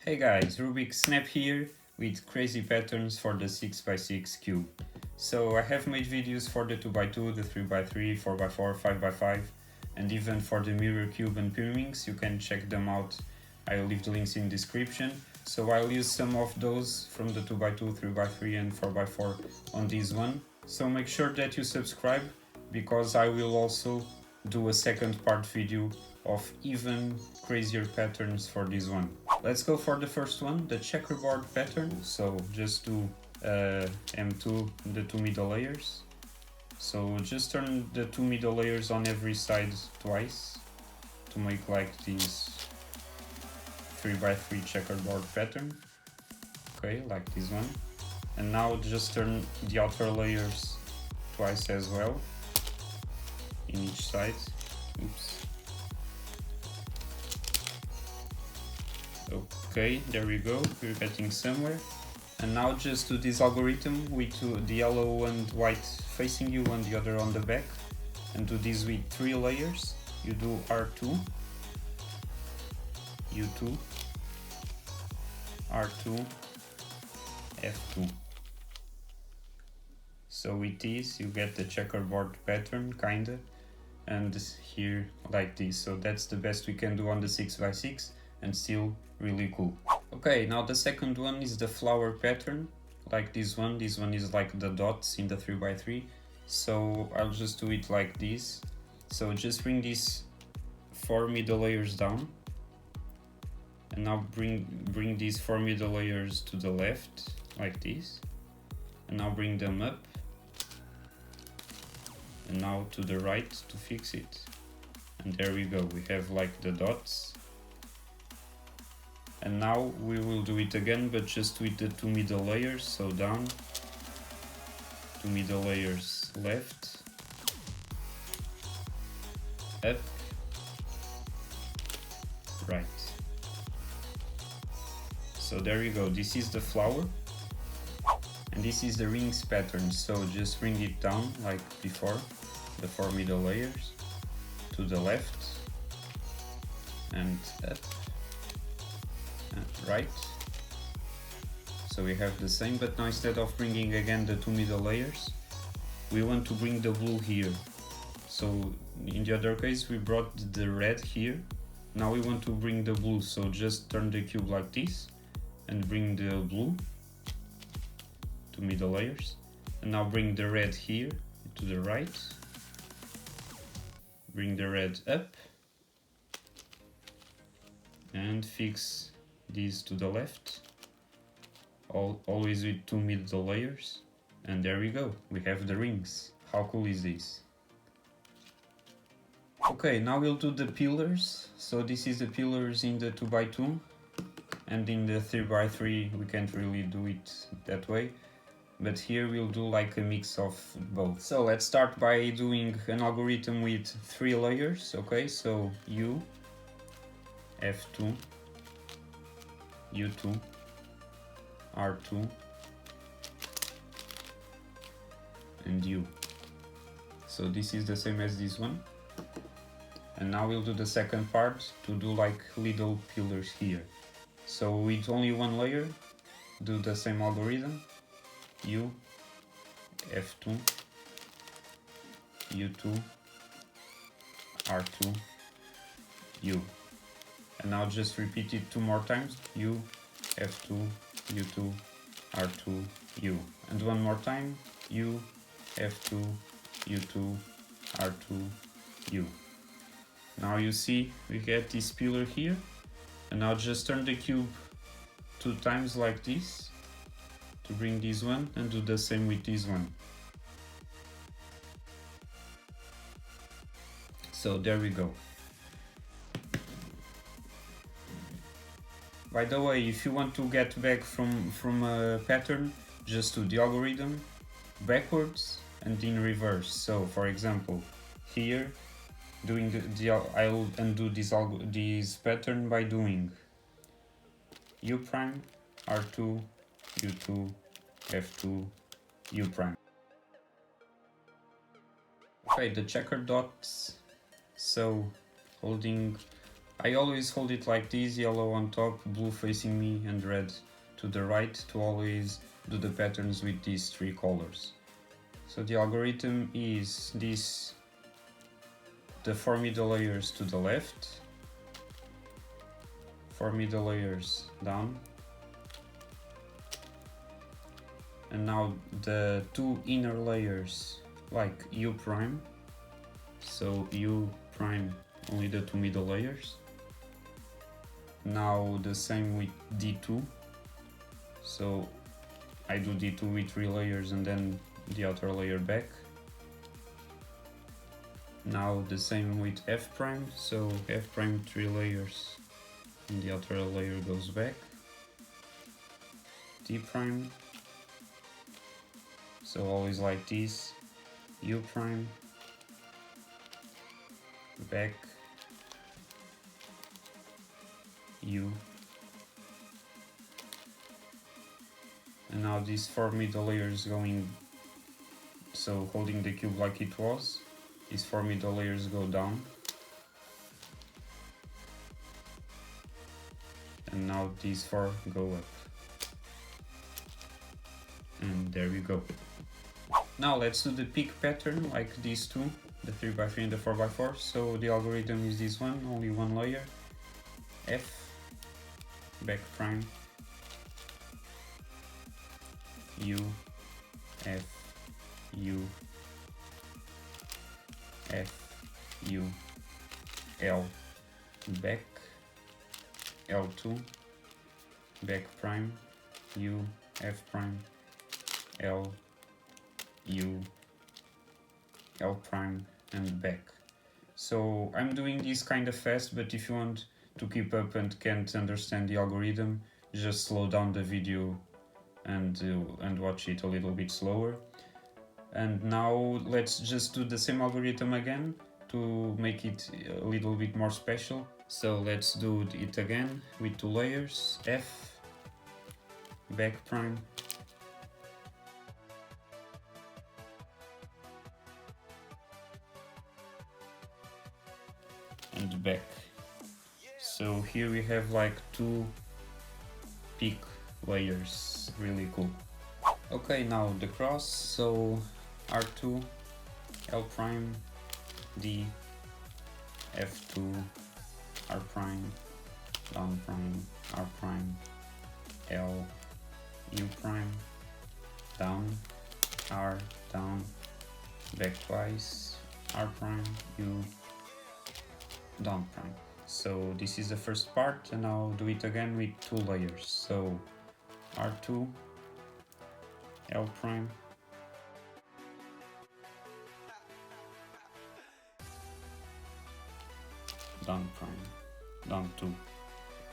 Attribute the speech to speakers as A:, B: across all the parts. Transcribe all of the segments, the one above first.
A: Hey guys, Rubik'Snap here with crazy patterns for the 6x6 cube. So I have made videos for the 2x2, the 3x3, 4x4, 5x5 and even for the mirror cube and pyraminx. You can check them out, I'll leave the links in description. So I'll use some of those from the 2x2, 3x3 and 4x4 on this one. So make sure that you subscribe because I will also do a second part video of even crazier patterns for this one. Let's go for the first one, the checkerboard pattern. So just do M2, the two middle layers. So just turn the two middle layers on every side twice to make like this 3x3 checkerboard pattern. Okay, like this one. And now just turn the outer layers twice as well in each side. Oops. Okay, there we go, we're getting somewhere. And now just do this algorithm with the yellow and white facing you and the other on the back. And do this with 3 layers. You do R2, U2, R2, F2. So with this you get the checkerboard pattern, kinda. And here like this. So that's the best we can do on the 6x6 and still really cool. Okay, now the second one is the flower pattern, like this one. This one is like the dots in the 3x3. So I'll just do it like this. So just bring these 4 middle layers down. And now bring these 4 middle layers to the left, like this. And now bring them up. And now to the right to fix it. And there we go, we have like the dots. And now we will do it again, but just with the 2 middle layers. So down, 2 middle layers left, up, right. So there you go, this is the flower. And this is the rings pattern, so just bring it down like before, the 4 middle layers, to the left, and up, and right. So we have the same, but now instead of bringing again the 2 middle layers, we want to bring the blue here. So in the other case we brought the red here, now we want to bring the blue, so just turn the cube like this, and bring the blue, 2 middle layers, and now bring the red here to the right, bring the red up, and fix these to the left, always with 2 middle layers, and there we go, we have the rings. How cool is this? Okay, now we'll do the pillars. So this is the pillars in the 2x2, and in the 3x3 we can't really do it that way. But here we'll do like a mix of both. So let's start by doing an algorithm with 3 layers, okay? So U, F2, U2, R2, and U. So this is the same as this one. And now we'll do the second part to do like little pillars here. So with only 1 layer, do the same algorithm. U, F2, U2, R2, U. And now just repeat it 2 more times. U, F2, U2, R2, U. And 1 more time. U, F2, U2, R2, U. Now you see we get this pillar here. And now just turn the cube 2 times like this to bring this one, and do the same with this one. So there we go. By the way, if you want to get back from a pattern, just do the algorithm backwards and in reverse. So for example, here doing I'll undo this pattern by doing U prime, R2, U2, F2, U prime. Okay, the checkered dots. So holding I always hold it like this, yellow on top, blue facing me and red to the right, to always do the patterns with these three colors. So the algorithm is this: the 4 middle layers to the left, 4 middle layers down, and now the 2 inner layers like U prime, so U prime only the 2 middle layers. Now the same with D2, so I do D2 with 3 layers and then the outer layer back. Now the same with F prime, so F prime 3 layers and the outer layer goes back. D prime, so always like this, U prime, back, U, and now these 4 middle layers going, so holding the cube like it was, these 4 middle layers go down, and now these 4 go up, and there we go. Now let's do the peak pattern like these two, the 3x3 and the 4x4. So the algorithm is this one, only one layer, F, back prime, U, F, U, F, U, L, back, L2, back prime, U, F prime, L, U, L prime, and back. So I'm doing this kind of fast, but if you want to keep up and can't understand the algorithm, just slow down the video and watch it a little bit slower. And now let's just do the same algorithm again to make it a little bit more special. So let's do it again with 2 layers, F, back prime, and back. So here we have like 2 peak layers, really cool. Okay, now the cross, so R2, L prime, D, F2, R prime, down prime, R prime, L, U prime, down, R, down, back twice, R prime, U, down prime. So this is the first part, and I'll do it again with 2 layers. So R2, L prime, down prime, down 2.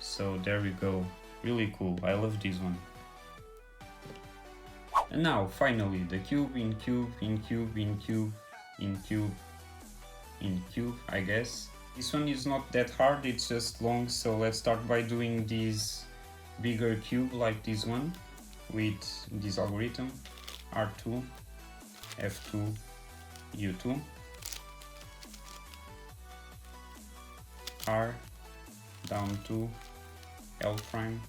A: So there we go, really cool, I love this one. And now finally the cube in cube in cube in cube in cube in cube, I guess. This one is not that hard, it's just long, so let's start by doing this bigger cube like this one with this algorithm, R2, F2, U2, R, down 2, L prime,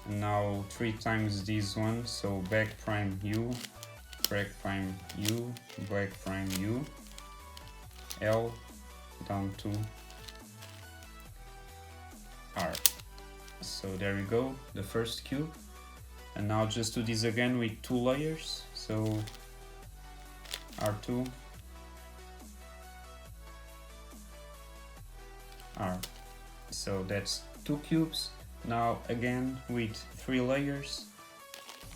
A: and now 3 times this one, so back prime U, back prime U, back prime U, L, down 2, R. So there we go, the first cube. And now just do this again with 2 layers, so R2, R. So that's 2 cubes. Now again with 3 layers,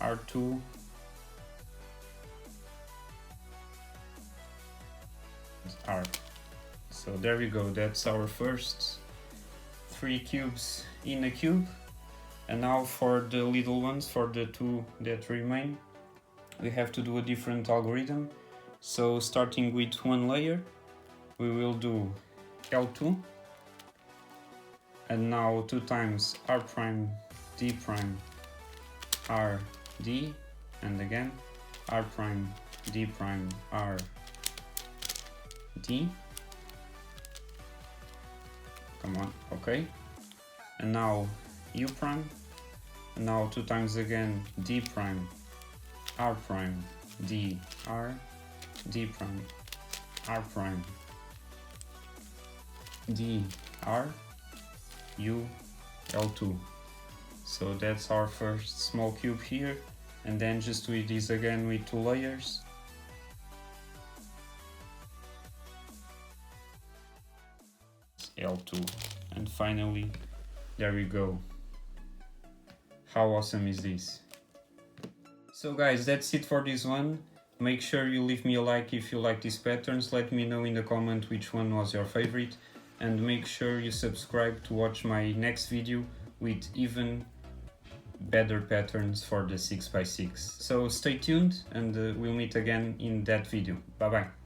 A: R2, R. So there we go, that's our first 3 cubes in a cube. And now for the little ones, for the 2 that remain, we have to do a different algorithm. So starting with 1 layer, we will do L2, and now 2 times R prime, D prime, R, D, and again R prime, D prime, R, D. come on, okay. And now U prime, and now 2 times again D prime, R prime, D, R, D prime, R prime, D, R, U, L2. So that's our first small cube here, and then just do this again with 2 layers. L2, and finally there we go. How awesome is this? So guys, that's it for this one. Make sure you leave me a like if you like these patterns, let me know in the comment which one was your favorite, and make sure you subscribe to watch my next video with even better patterns for the 6x6. So stay tuned, and we'll meet again in that video. Bye bye.